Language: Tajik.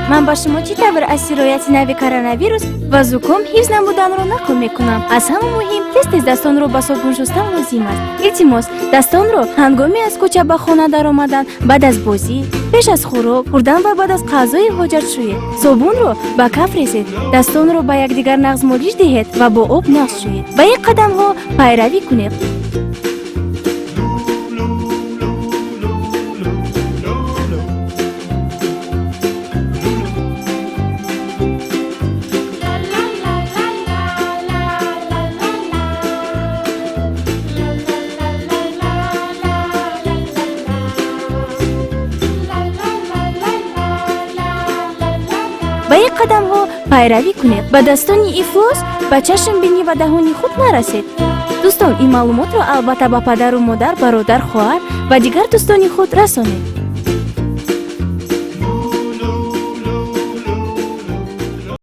ман ба шумо чӣ тавр аз сирояти нави коронавирус ва зуком ҳифз намуданро нақл мекунам. Аз ҳама муҳим, тез дастонро ба собун шустан лозим аст. илтимос, дастонро ҳангоми аз кӯча ба хона даромадан, баъд аз бозӣ, пеш аз хӯрок хӯрдан ва баъд аз ғазои ҳоҷатшӯӣ собунро ба каф резед, дастонро ба якдигар нағз молиш диҳед ва бо об нағз шӯед. Ба ин қадамҳо пайравӣ кунед. ба ин қадамҳо пайравӣ кунед. Ба дастони ифлос ба чашмбинӣ ва даҳони худ нарасед. дӯстон, ин маълумотро албатта ба падару модар, бародар, хоҳар ва дигар дӯстони худ расонед.